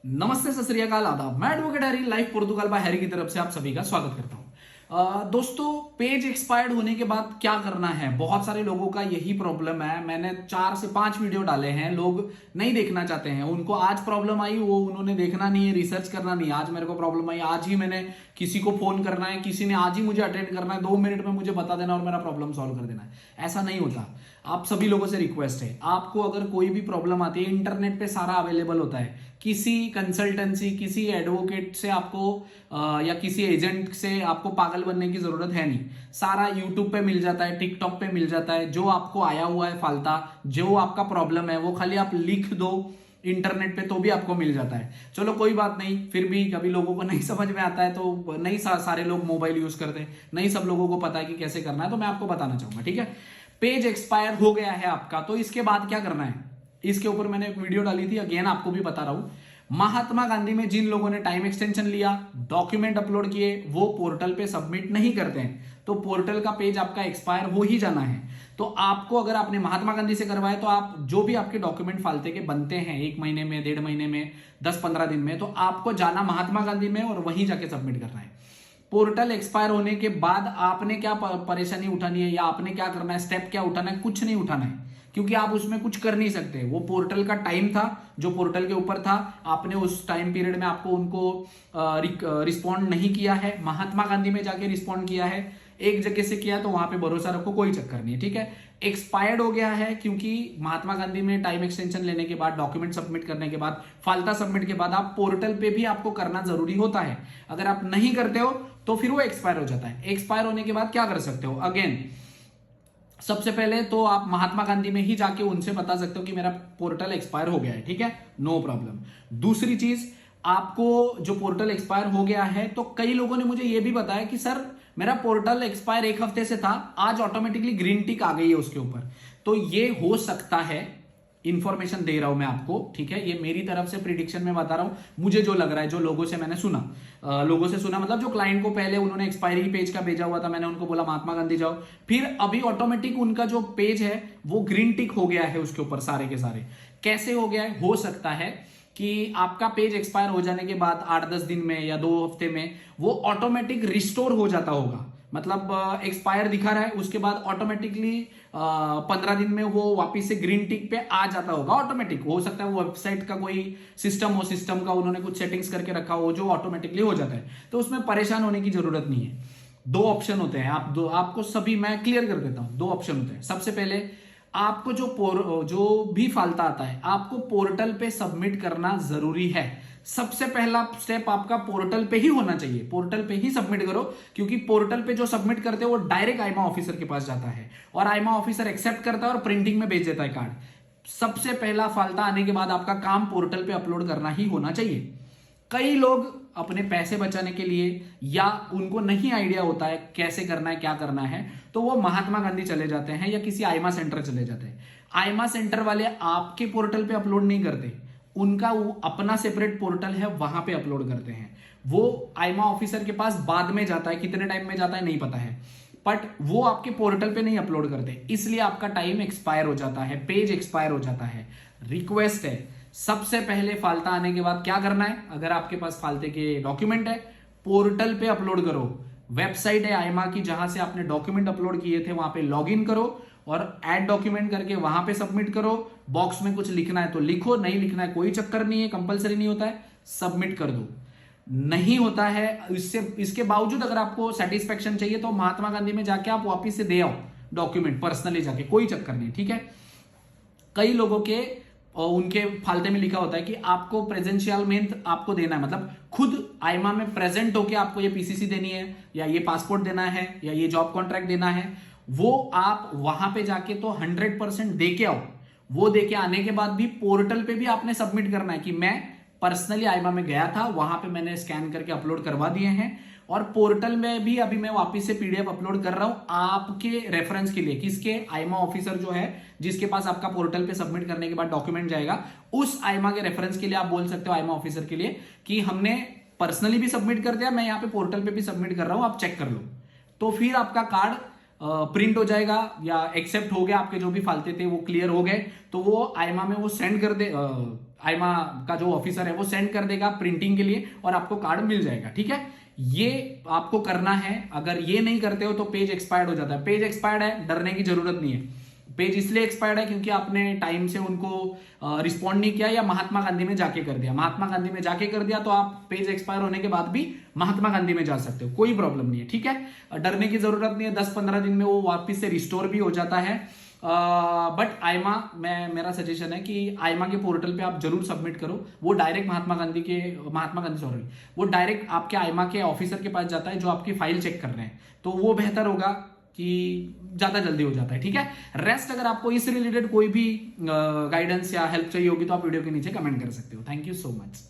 नमस्ते, सत श्री अकाल, आदाब। मैं advocate Harry life Portugal bye Harry की तरफ से आप सभी का स्वागत करता हूं। दोस्तों, पेज एक्सपायर्ड होने के बाद क्या करना है, बहुत सारे लोगों का यही प्रॉब्लम है। मैंने 4 से 5 वीडियो डाले हैं, लोग नहीं देखना चाहते हैं। उनको आज प्रॉब्लम आई, वो उन्होंने देखना नहीं है, रिसर्च करना नहीं है। आज मेरे को प्रॉब्लम आई, आज ही मैंने किसी को फोन करना है, किसी ने आज ही मुझे अटेंड करना है, 2 मिनट में मुझे बता देना और मेरा प्रॉब्लम सॉल्व कर देना है। ऐसा नहीं होता। आप सभी लोगों से रिक्वेस्ट है, आपको अगर कोई भी प्रॉब्लम आती है, इंटरनेट पे सारा अवेलेबल होता है। किसी कंसल्टेंसी, किसी एडवोकेट से आपको या किसी एजेंट से आपको पागल बनने की जरूरत है नहीं। सारा यूट्यूब पे मिल जाता है, टिकटॉक पे मिल जाता है। जो आपको आया हुआ है फालता, जो आपका प्रॉब्लम है, वो खाली आप लिख दो इंटरनेट पे तो भी आपको मिल जाता है। चलो कोई बात नहीं, फिर भी कभी लोगों को नहीं समझ में आता है तो नहीं, सारे लोग मोबाइल यूज करते हैं, नहीं सब लोगों को पता है कि कैसे करना है, तो मैं आपको बताना चाहूंगा। ठीक है, पेज एक्सपायर हो गया है आपका, तो इसके बाद क्या करना है, इसके ऊपर मैंने एक वीडियो डाली थी, अगेन आपको भी बता रहा हूं। महात्मा गांधी में जिन लोगों ने टाइम एक्सटेंशन लिया, डॉक्यूमेंट अपलोड किए, वो पोर्टल पे सबमिट नहीं करते हैं, तो पोर्टल का पेज आपका एक्सपायर हो ही जाना है। तो आपको, अगर आपने महात्मा गांधी से करवाए, तो आप जो भी आपके डॉक्यूमेंट फालते के बनते हैं 1 महीने में, 1.5 महीने में, 10-15 दिन में, तो आपको जाना महात्मा गांधी में और वहीं जाके सबमिट करना है। पोर्टल एक्सपायर होने के बाद आपने क्या परेशानी उठानी है या आपने क्या करना है, स्टेप क्या उठाना है, कुछ नहीं उठाना है, क्योंकि आप उसमें कुछ कर नहीं सकते। वो पोर्टल का टाइम था, जो पोर्टल के ऊपर था, आपने उस टाइम पीरियड में आपको उनको रिस्पॉन्ड नहीं किया है। महात्मा गांधी में जाके रिस्पॉन्ड किया है, एक जगह से किया, तो वहां पे भरोसा रखो, कोई चक्कर नहीं है। ठीक है, एक्सपायर्ड हो गया है, क्योंकि महात्मा गांधी में टाइम एक्सटेंशन लेने के बाद, डॉक्यूमेंट सबमिट करने के बाद, फालता सबमिट के बाद, आप पोर्टल पे भी आपको करना जरूरी होता है। अगर आप नहीं करते हो तो फिर वो एक्सपायर हो जाता है। एक्सपायर होने के बाद क्या कर सकते हो, अगेन सबसे पहले तो आप महात्मा गांधी में ही जाके उनसे बता सकते हो कि मेरा पोर्टल एक्सपायर हो गया है। ठीक है, नो प्रॉब्लम। दूसरी चीज, आपको जो पोर्टल एक्सपायर हो गया है, तो कई लोगों ने मुझे यह भी बताया कि सर मेरा पोर्टल एक्सपायर 1 हफ्ते से था, आज ऑटोमेटिकली ग्रीन टिक आ गई है उसके ऊपर। तो ये हो सकता है, इंफॉर्मेशन दे रहा हूं मैं आपको। ठीक है, ये मेरी तरफ से प्रिडिक्शन में बता रहा हूं, मुझे जो लग रहा है, जो लोगों से मैंने सुना, लोगों से सुना मतलब जो क्लाइंट को पहले उन्होंने एक्सपायरी पेज का भेजा हुआ था, मैंने उनको बोला महात्मा गांधी जाओ, फिर अभी ऑटोमेटिक उनका जो पेज है वो ग्रीन टिक हो गया है उसके ऊपर सारे के सारे। कैसे हो गया है, हो सकता है कि आपका पेज एक्सपायर हो जाने के बाद 8-10 दिन में या 2 हफ्ते में वो ऑटोमेटिक रिस्टोर हो जाता होगा। मतलब एक्सपायर दिखा रहा है, उसके बाद ऑटोमेटिकली 15 दिन में वो वापिस से ग्रीन टिक पे आ जाता होगा। ऑटोमेटिक हो सकता है वो वेबसाइट का कोई सिस्टम हो, सिस्टम का उन्होंने कुछ सेटिंग्स करके रखा हो जो ऑटोमेटिकली हो जाता है, तो उसमें परेशान होने की जरूरत नहीं है। 2 ऑप्शन होते हैं, आपको सभी मैं क्लियर कर देता हूं। 2 ऑप्शन होते हैं। सबसे पहले, आपको जो भी फालता आता है, आपको पोर्टल पे सबमिट करना जरूरी है। सबसे पहला स्टेप आपका पोर्टल पे ही होना चाहिए, पोर्टल पे ही सबमिट करो, क्योंकि पोर्टल पे जो सबमिट करते हैं वो डायरेक्ट आईमा ऑफिसर के पास जाता है और आईमा ऑफिसर एक्सेप्ट करता है और प्रिंटिंग में भेज देता है कार्ड। सबसे पहला फालता आने के बाद आपका काम पोर्टल पे अपलोड करना ही होना चाहिए। कई लोग अपने पैसे बचाने के लिए, या उनको नहीं आइडिया होता है कैसे करना है, क्या करना है, तो वो महात्मा गांधी चले जाते हैं या किसी आईमा सेंटर चले जाते हैं। आईमा सेंटर वाले आपके पोर्टल पे अपलोड नहीं करते, उनका वो अपना सेपरेट पोर्टल है, वहां पे अपलोड करते हैं। वो आईमा ऑफिसर के पास बाद में जाता है, कितने टाइम में जाता है नहीं पता है, बट वो आपके पोर्टल पे नहीं अपलोड करते, इसलिए आपका टाइम एक्सपायर हो जाता है, पेज एक्सपायर हो जाता है। रिक्वेस्ट है, सबसे पहले फालता आने के बाद क्या करना है, अगर आपके पास फालते के डॉक्यूमेंट है, पोर्टल पे अपलोड करो। वेबसाइट है आईमा की, जहां से आपने डॉक्यूमेंट अपलोड किए थे, वहां पे लॉग इन करो और ऐड डॉक्यूमेंट करके वहां पे सबमिट करो। बॉक्स में कुछ लिखना है तो लिखो, नहीं लिखना है कोई चक्कर नहीं है, कंपलसरी नहीं होता है, सबमिट कर दो। नहीं होता है, इसके बावजूद अगर आपको सेटिस्फेक्शन चाहिए तो महात्मा गांधी में जाके आप वापिस से दे आओ डॉक्यूमेंट, पर्सनली जाके, कोई चक्कर नहीं। ठीक है, कई लोगों के और उनके फालते में लिखा होता है कि आपको प्रेजेंशियल मेंथ आपको देना है, मतलब खुद आईमा में प्रेजेंट होके आपको ये पीसीसी देनी है, या ये पासपोर्ट देना है, या ये जॉब कॉन्ट्रैक्ट देना है। वो आप वहां पे जाके तो 100% दे के आओ। वो दे के आने के बाद भी पोर्टल पे भी आपने सबमिट करना है कि मैं पर्सनली आईमा में गया था, वहां पे मैंने स्कैन करके अपलोड करवा दिए हैं, और पोर्टल में भी अभी मैं वापस से पीडीएफ अपलोड कर रहा हूं आपके रेफरेंस के लिए। किसके, आईमा ऑफिसर जो है, जिसके पास आपका पोर्टल पे सबमिट करने के बाद डॉक्यूमेंट जाएगा, उस आईमा के रेफरेंस के लिए आप बोल सकते हो आईमा ऑफिसर के लिए कि हमने पर्सनली भी सबमिट कर दिया, मैं यहाँ पे पोर्टल पे भी सबमिट कर रहा हूं, आप चेक कर लो। तो फिर आपका कार्ड प्रिंट हो जाएगा या एक्सेप्ट हो गया, आपके जो भी फालते थे वो क्लियर हो गए, तो वो आईमा में वो सेंड कर दे, आईमा का जो ऑफिसर है वो सेंड कर देगा प्रिंटिंग के लिए और आपको कार्ड मिल जाएगा। ठीक है, ये आपको करना है। अगर ये नहीं करते हो तो पेज एक्सपायर्ड हो जाता है। पेज एक्सपायर्ड है, डरने की जरूरत नहीं है। पेज इसलिए एक्सपायर्ड है क्योंकि आपने टाइम से उनको रिस्पॉन्ड नहीं किया या महात्मा गांधी में जाके कर दिया। महात्मा गांधी में जाके कर दिया तो आप पेज एक्सपायर होने के बाद भी महात्मा गांधी में जा सकते हो, कोई प्रॉब्लम नहीं है। ठीक है, डरने की जरूरत नहीं है। 10-15 दिन में वो वापस से रिस्टोर भी हो जाता है। बट आईमा, मेरा सजेशन है कि आईमा के पोर्टल पे आप जरूर सबमिट करो। वो डायरेक्ट वो डायरेक्ट आपके आईमा के ऑफिसर के पास जाता है जो आपकी फाइल चेक कर रहे हैं, तो वो बेहतर होगा कि ज्यादा जल्दी हो जाता है। ठीक है, रेस्ट अगर आपको इस रिलेटेड कोई भी गाइडेंस या हेल्प चाहिए होगी तो आप वीडियो के नीचे कमेंट कर सकते हो। Thank you so much.